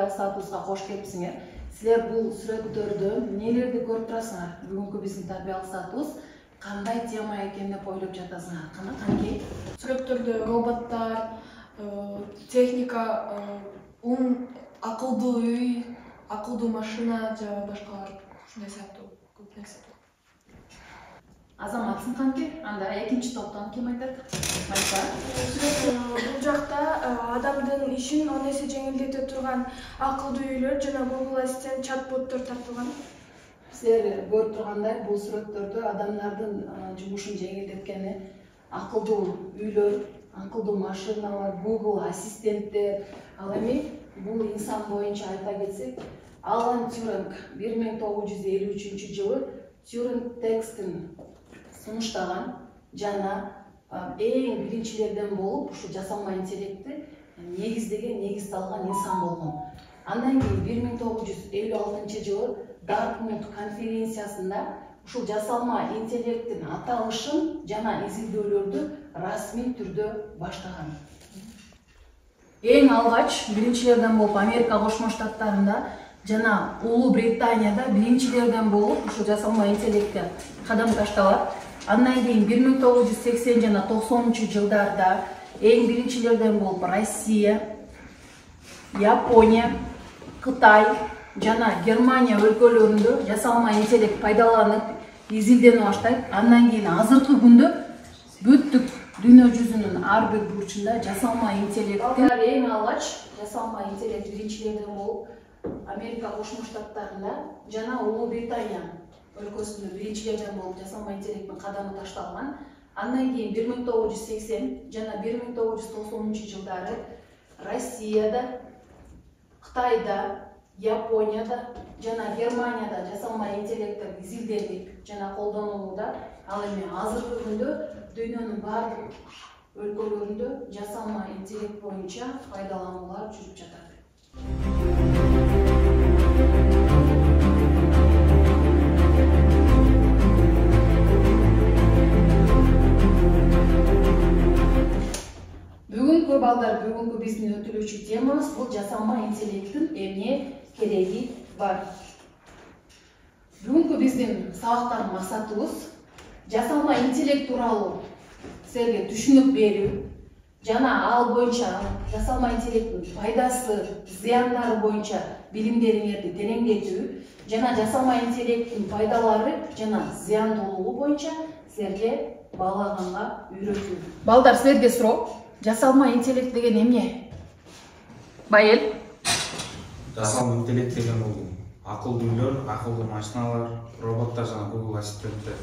табиат саатыбызга кош келипсиңер. Силер бул сүрөттөрдө эмнелерди көрүп турасыңар? Бүгүнкү биздин табиат саатыбыз кандай тема экен деп ойлоп жатасыңар? Канакей? Сүрөттөрдө роботтар, техника, акылдуу үй, акылдуу машина же башкалар ушундай сыяктуу көп нерсе. Азаматсың канке? Анда экинчи топтон ким айтат? Бул жакта адамдын ишин 10 эсе жеңилдете турган акылдуу үйлөр жана Google Assistant чат-боттор тартылган. Силер көрүп тургандай, бул сүрөттөрдө адамдардын жумушун жеңилдеткени акылдуу үйлөр, акылдуу машиналар, Google Ассистенттер. Ал эми бул инсан боюнча айта кетсек, Алан Тьюринг 1953 жылы Тьюринг текстин сунуштаган жана эң биринчилерден болуп ушу жасалма интеллектти негиздеген, негиз салган инсан болгон. Андан кийин 1956 жылы Дартмут конференциясында ушул жасалма интеллекттин аталышын жана изилдөөлөрдү расмий түрдө баштаган. Эң алгач биринчилерден болуп Америка Кошмо Штаттарында жана Улуу Британияда биринчилерден болуп ушул жасалма интеллектке кадам ташталат. Андан кийин 1980 жана 90 жылдарда эң биринчилерден болуп Россия, Япония, Кытай жана Германия өлкөлөрүндө жасалма интеллект пайдаланып, изилдене баштайт. Андан кийин азыркы күндө бүттүк дүйнө жүзүнүн ар бир бурчунда жасалма интеллекттин эң алгач жасалма интеллект биринчилерден болуп Америка Кошмо Штаттарында жана Улуу Британия өлкөсүндө биринчилерден болуп жасалма интеллекттин кадамы ташталган. Андан кийин 1980 жана 1990 жылдары Россияда, Кытайда, Японияда жана Германияда жасалма интеллекттер изилденип жана колдонулууда. Ал эми азыркы күндө дүйнөнүн бардык өлкөлөрүндө жасалма интеллект боюнча пайдалануулар жүрүп жатат. Бүгүнкү балдар, бүгүнкү биздин өтүлүүчү темабыз бул жасалма интеллекттин эмне кереги бар. Бүгүнкү биздин сабактын максатыбыз жасалма интеллект тууралуу силерге түшүнүк берүү жана ал боюнча жасалма интеллекттин пайдасы, зыяндары боюнча билимдериңерди тереңдетүү жана жасалма интеллекттин пайдалары жана зыяндуулугу боюнча силерге баалаганга үйрөтүү. Балдар, силерге суроо. Жасалма интеллект деген эмне? Байел. Жасалма интеллект деген бул акылдуу үйлөр, акылдуу машиналар, роботтор жана Google Ассистенттер.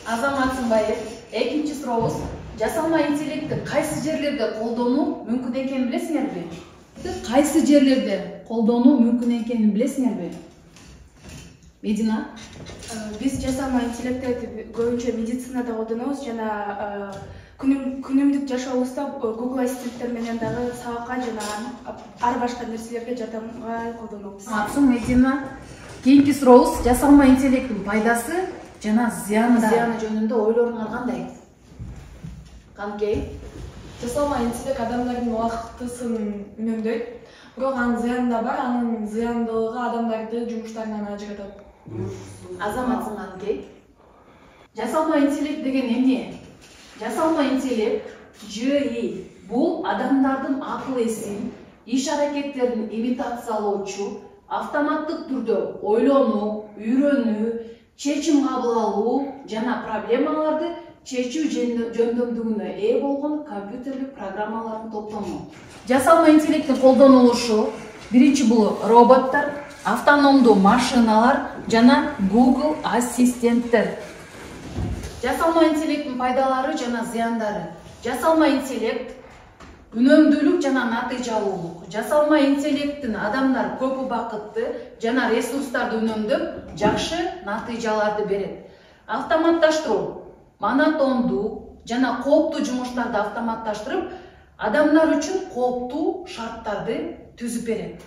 Азаматсың Байел. Экинчи сурообуз. Жасалма интеллектти кайсы жерлерде колдонуу мүмкүн экенин билесиңерби? Кайсы жерлерде колдонуу мүмкүн экенин билесиңерби? Медина? Биз жасалма интеллектти көбүнчө медицинада колдонобуз жана күнүмдүк жашообузда Google Ассистенттер менен дагы сабакка жана ар башка нерселерге жардамга колдонобуз. Атсың Медина. Кийинки сурообуз. Жасалма интеллекттин пайдасы жана зыяны жөнүндө ойлоруңар кандай? Канкей? Жасалма интеллект адамдардын убактысын үнөмдөйт. Бирок анын зыяны да бар, анын зыяндуулугу адамдарды жумуштарынан ажыратат. Азаматсың Канкей? Жасалма интеллект деген эмне? Жасалма интеллект ЖИ бул адамдардын акыл эсин, иш аракеттерин имитациялоочу, автоматтык түрдө ойлонуу, үйрөнүү, чечим кабыл алуу жана проблемаларды чечүү жөндөмдүгүнө ээ болгон компьютерлик программалардын топтому. Жасалма интеллекттин колдонулушу биринчи бул роботтор, автономдуу машиналар жана Google Ассистенттер. Жасалма интеллекттин пайдалары жана зыяндары. Жасалма интеллект үнөмдүүлүк жана натыйжалуулук. Жасалма интеллекттин адамдар көп убакытты жана ресурстарды үнөмдөп, жакшы натыйжаларды берет. Автоматташтыруу, монотондуу жана кооптуу жумуштарды автоматташтырып, адамдар үчүн кооптуу шарттарды түзүп берет.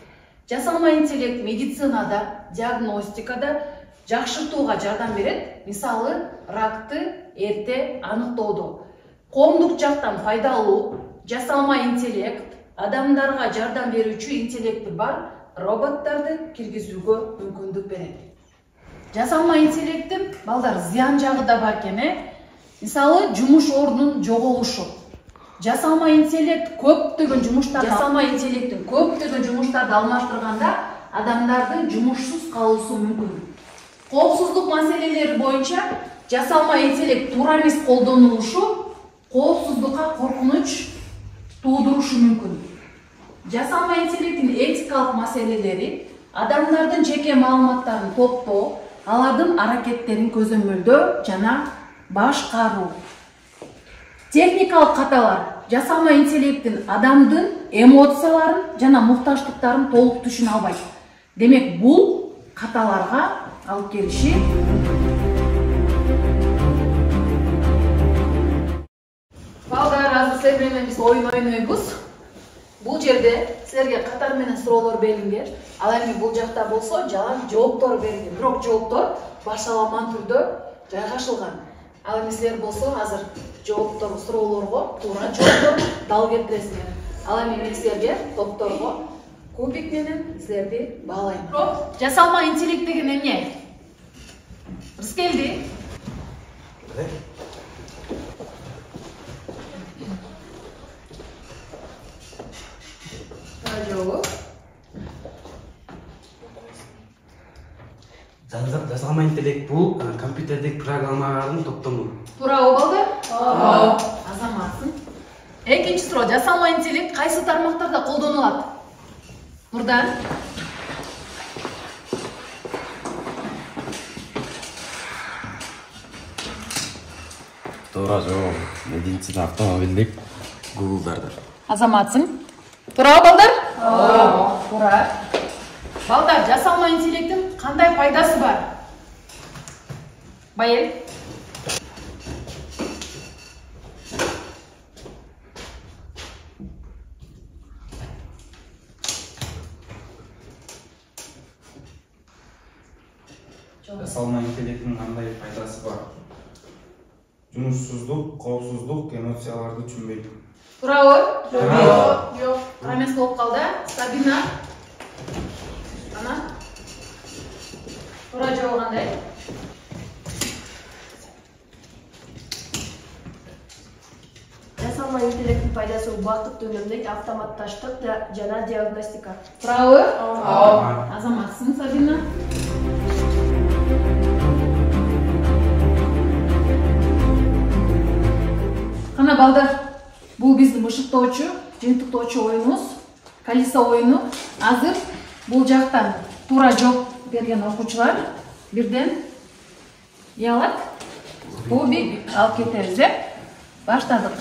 Жасалма интеллект медицинада, диагностикада жакшыртууга жардам берет. Мисалы, ракты эрте аныктоодо. Коомдук жактан пайдалуу жасалма интеллект адамдарга жардам берүүчү интеллекти бар роботтарды киргизүүгө мүмкүндүк берет. Жасалма интеллекттин балдар зыян жагы да бар экен. Мисалы, жумуш ордунун жоголушу. Жасалма интеллект көптөгөн жумуштарды алмаштырганда адамдардын жумушсуз калуусу мүмкүн. Коопсуздук маселелери боюнча жасалма интеллект туура эмес колдонулушу коопсуздукка коркунуч туудурушу мүмкүн. Жасалма интеллекттин этикалык маселелери адамдардын жеке маалыматтарын топтоо, алардын аракеттерин көзөмөлдөө жана башкаруу. Техникалык каталар жасалма интеллекттин адамдын эмоцияларын жана муктаждыктарын толук түшүнө албайт. Демек, бул каталарга алып келиши балдар, азыр силер менен биз оюн ойнойбуз. Бул жерде силерге катар менен суроолор берилген. Ал эми бул жакта болсо жалаң жооптор берилген. Бирок жооптор башаламан түрдө жайгашылган. Ал эми силер болсо азыр жооптор суроолорго туура жооптор дал келтиресиңер. Ал эми мен силерге топторго кубик менен силерди баалайм. Жасалма интеллект деген эмне? Рыскелди. Жасалма интеллект бул компьютердеги программалардын топтому. Туурабы балдар? Ооба. Азаматсың. Экинчи суроо, жасалма интеллект кайсы тармактарда колдонулат? Мурдан. Туура жооп. Медицина, автомобилдик, Google'дарда. Азаматсың. Туурабы балдар? Ооба. Туура. Балдар, жасалма интеллекттин кандай пайдасы бар? Байел. Жасалма интеллекттин кандай пайдасы бар? Жумушсуздук, коопсуздук, эмоцияларды түшүнбөйт. Туурабы? Жок. Эмес болуп калды. Сабина. Ана. Туура жооп кандай? Жасалма интеллекттин пайдасы убакытты үнөмдөйт, автоматташтык жана диагностика. Туурабы? Ооба. Азаматсың, Сабина. Кана балдар, бул биздин бышыктоочу, жыйынтыктоочу оюнубуз, колесо оюну. Азыр бул жактан туура жооп берген окуучулар бирден алат. Кубик алып кетебиз, баштадык.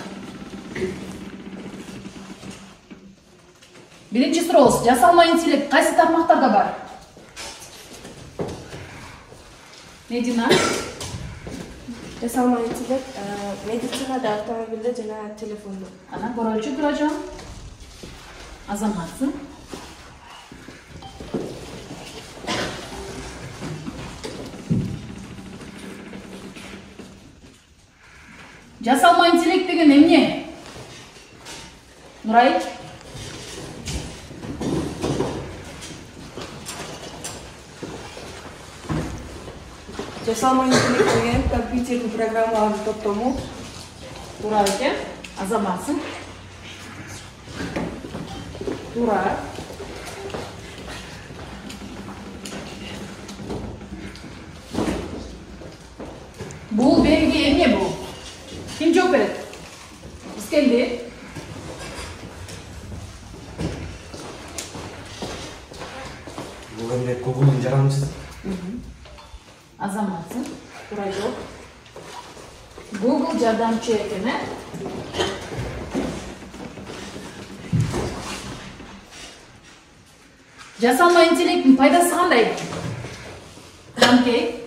Биринчи сурообуз, жасалма интеллект кайсы тармактарда бар? Медина. Жасалма интеллект медицинада, автомобилде жана телефондо. Ана көрөлчү Туражан. Азаматсың. Жасалма интеллект деген эмне? Нурай. Жасалма интеллект деген компьютердин программаларын топтому. Туура экен. Азаматсың. Туура. Бул белги эмне бул? Ким жооп берет? Рыскелди. Бул эмне Google'дун жаранчысы? Азаматсың. Туура жооп. Google жардамчы экен, Жасалма интеллекттин пайдасы кандай? Канкей.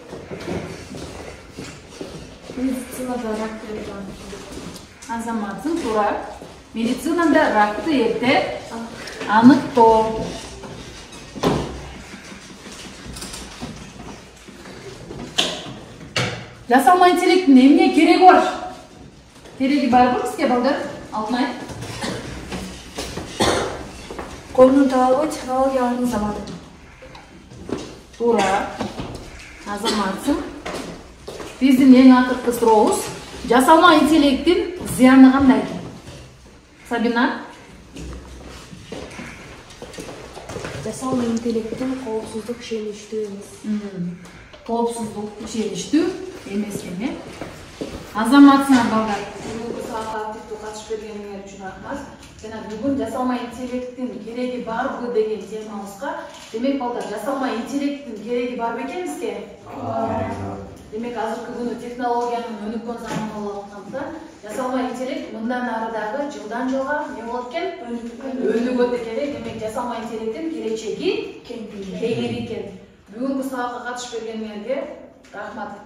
Медицинада ракты Азаматсың, туура. Медицинада ракты эрте аныктоо. Жасалма интеллекттин эмне кереги бар? Кереги барбы бизге балдар? Алтынай. Коомдун талабы технологиялардын заманы. Туура. Азаматсың. Биздин эң акыркы сурообуз жасалма интеллекттин зыяны кандай? Сабина? Жасалма интеллекттин коопсуздук ишеничтүү эмес. Коопсуздук ишеничтүү эмес экен, э? Азаматсыңар балдар. Бүгүнкү саатка активдүү катышып бергениңер үчүн рахмат. Жана бүгүн жасалма интеллекттин кереги барбы деген темабызга, демек балдар, жасалма интеллекттин кереги барбы экенбизге? Демек азыркы күнү технологиянын өнүккөн заманы болуп атканда, жасалма интеллект мындан ары дагы жылдан жылга не болот экен? Өнүгөт экен. Демек жасалма интеллекттин келечеги кеңири экен. Бүгүнкү сабакка катышып бергениңерге рахмат.